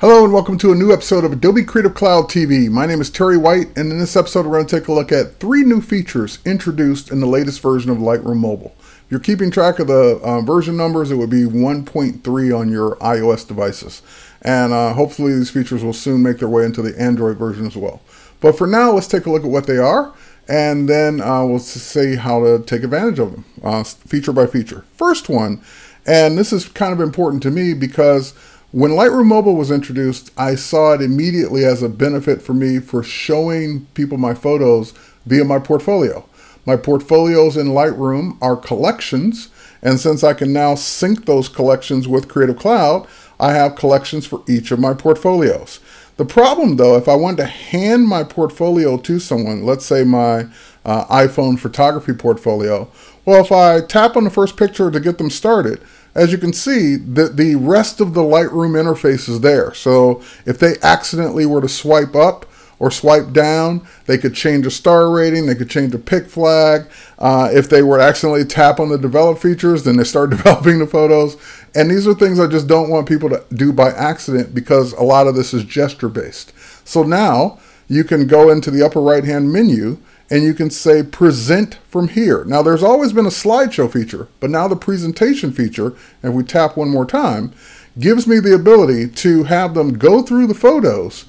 Hello and welcome to a new episode of Adobe Creative Cloud TV. My name is Terry White, and in this episode we're going to take a look at 3 new features introduced in the latest version of Lightroom Mobile. If you're keeping track of the version numbers, it would be 1.3 on your iOS devices. And hopefully these features will soon make their way into the Android version as well. But for now, let's take a look at what they are, and then we'll see how to take advantage of them, feature by feature. First one, and this is kind of important to me because when Lightroom Mobile was introduced, I saw it immediately as a benefit for me for showing people my photos via my portfolio. My portfolios in Lightroom are collections, and since I can now sync those collections with Creative Cloud, I have collections for each of my portfolios. The problem though, if I wanted to hand my portfolio to someone, let's say my iPhone photography portfolio, well, if I tap on the first picture to get them started, as you can see, the rest of the Lightroom interface is there. So if they accidentally were to swipe up or swipe down, they could change a star rating, they could change a pick flag. If they were to accidentally tap on the develop features, then they start developing the photos. And these are things I just don't want people to do by accident because a lot of this is gesture based. So now you can go into the upper right hand menu and you can say present from here. Now there's always been a slideshow feature, but now the presentation feature, and if we tap one more time, gives me the ability to have them go through the photos,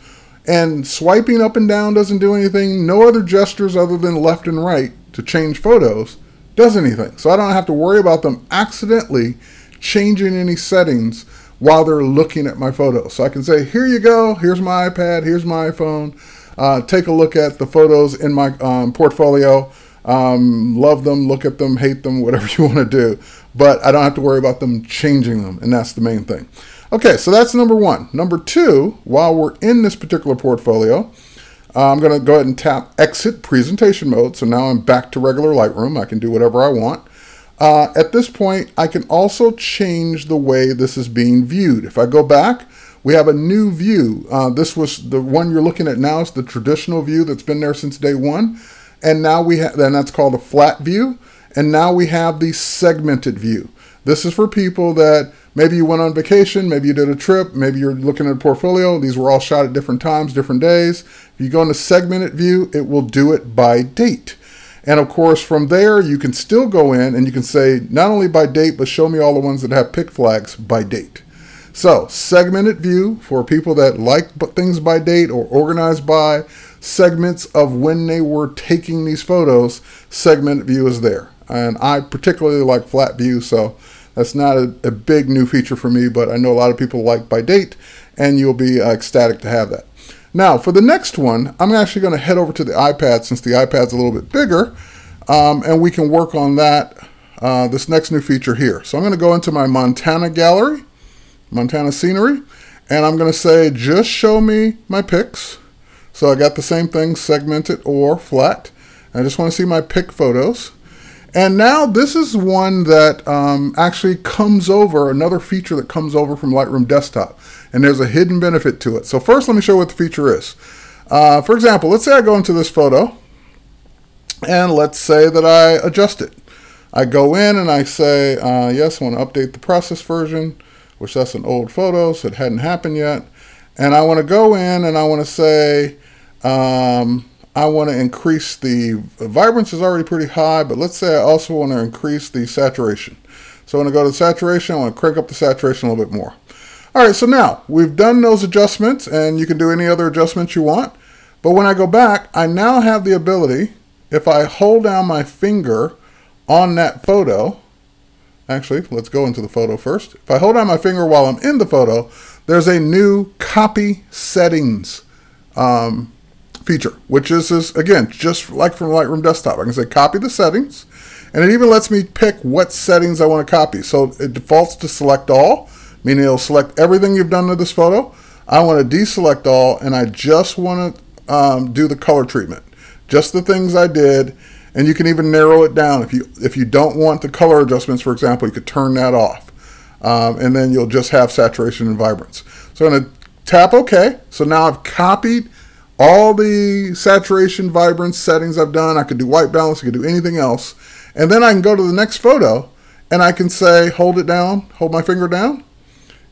and swiping up and down doesn't do anything. No other gestures other than left and right to change photos does anything. So I don't have to worry about them accidentally changing any settings while they're looking at my photos. So I can say, here you go, here's my iPad, here's my iPhone. Take a look at the photos in my portfolio. Love them, look at them, hate them, whatever you want to do. But I don't have to worry about them changing them, and that's the main thing. Okay, so that's number one. Number two, while we're in this particular portfolio, I'm going to go ahead and tap Exit Presentation Mode. So now I'm back to regular Lightroom. I can do whatever I want. At this point, I can also change the way this is being viewed. If I go back, we have a new view. This was the one you're looking at now. It's the traditional view that's been there since day one. And now we have, and that's called a flat view. And now we have the segmented view. This is for people that maybe you went on vacation, maybe you did a trip, maybe you're looking at a portfolio. These were all shot at different times, different days. If you go into segmented view, it will do it by date. And of course, from there, you can still go in and you can say, not only by date, but show me all the ones that have pick flags by date. So segmented view for people that like things by date or organized by segments of when they were taking these photos, segmented view is there. And I particularly like flat view, so that's not a big new feature for me, but I know a lot of people like by date, and you'll be ecstatic to have that. Now for the next one, I'm actually going to head over to the iPad since the iPad's a little bit bigger, and we can work on that, this next new feature here. So I'm going to go into my Montana gallery, Montana scenery, and I'm going to say just show me my pics. So I got the same thing, segmented or flat. I just want to see my pic photos. And now this is one that actually comes over, another feature that comes over from Lightroom Desktop. And there's a hidden benefit to it. So first let me show you what the feature is. For example, let's say I go into this photo and let's say that I adjust it. I go in and I say, yes, I want to update the process version, which that's an old photo, so it hadn't happened yet. And I want to go in and I want to say, I want to increase the vibrance is already pretty high, but let's say I also want to increase the saturation. So I want to go to saturation, I want to crank up the saturation a little bit more. All right, so now we've done those adjustments, and you can do any other adjustments you want. But when I go back, I now have the ability, if I hold down my finger on that photo, actually, let's go into the photo first. If I hold down my finger while I'm in the photo, there's a new copy settings feature, which is, again, just like from Lightroom Desktop. I can say copy the settings, and it even lets me pick what settings I want to copy. So it defaults to select all, meaning it'll select everything you've done to this photo. I want to deselect all, and I just want to do the color treatment, just the things I did. And you can even narrow it down. If you don't want the color adjustments, for example, you could turn that off. And then you'll just have saturation and vibrance. So I'm going to tap OK. So now I've copied all the saturation, vibrance settings I've done. I could do white balance, I could do anything else. And then I can go to the next photo and I can say, hold it down, hold my finger down,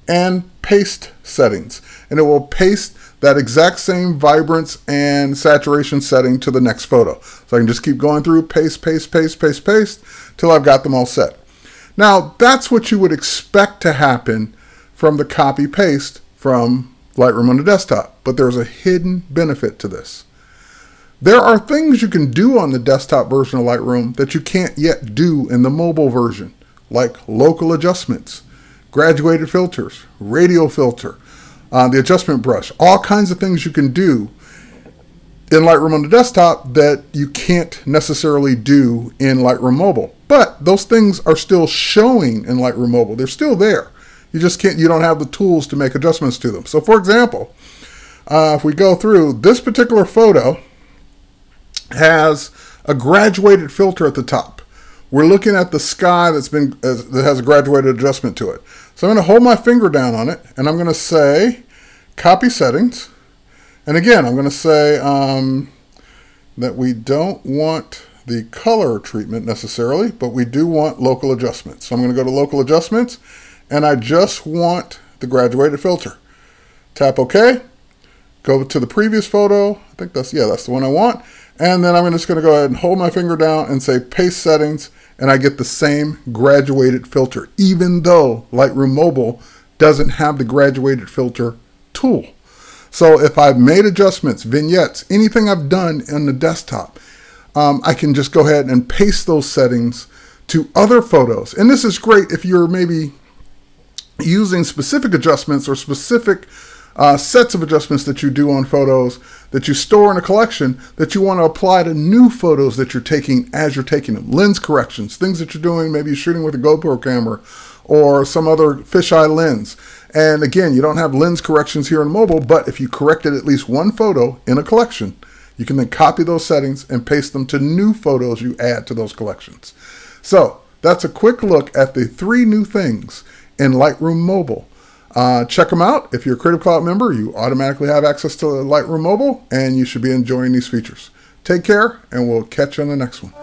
and paste settings, and it will paste that exact same vibrance and saturation setting to the next photo. So I can just keep going through, paste, paste, paste, paste, paste, till I've got them all set. Now, that's what you would expect to happen from the copy paste from Lightroom on the desktop, but there's a hidden benefit to this. There are things you can do on the desktop version of Lightroom that you can't yet do in the mobile version, like local adjustments, graduated filters, radial filter, the adjustment brush, all kinds of things you can do in Lightroom on the desktop that you can't necessarily do in Lightroom Mobile. But those things are still showing in Lightroom Mobile. They're still there. You just can't, you don't have the tools to make adjustments to them. So for example, if we go through, this particular photo has a graduated filter at the top. We're looking at the sky that has a graduated adjustment to it. So I'm going to hold my finger down on it, and I'm going to say copy settings. And again, I'm going to say that we don't want the color treatment necessarily, but we do want local adjustments. So I'm going to go to local adjustments, and I just want the graduated filter. Tap OK. Go to the previous photo. I think that's the one I want. And then I'm just going to go ahead and hold my finger down and say paste settings, and I get the same graduated filter, even though Lightroom Mobile doesn't have the graduated filter tool. So if I've made adjustments, vignettes, anything I've done in the desktop, I can just go ahead and paste those settings to other photos. And this is great if you're maybe using specific adjustments or specific sets of adjustments that you do on photos that you store in a collection that you want to apply to new photos that you're taking as you're taking them. Lens corrections, things that you're doing, maybe you're shooting with a GoPro camera or some other fisheye lens. And again, you don't have lens corrections here in mobile, but if you corrected at least one photo in a collection, you can then copy those settings and paste them to new photos you add to those collections. So that's a quick look at the 3 new things in Lightroom Mobile. Check them out. If you're a Creative Cloud member, you automatically have access to Lightroom Mobile, and you should be enjoying these features. Take care, and we'll catch you on the next one.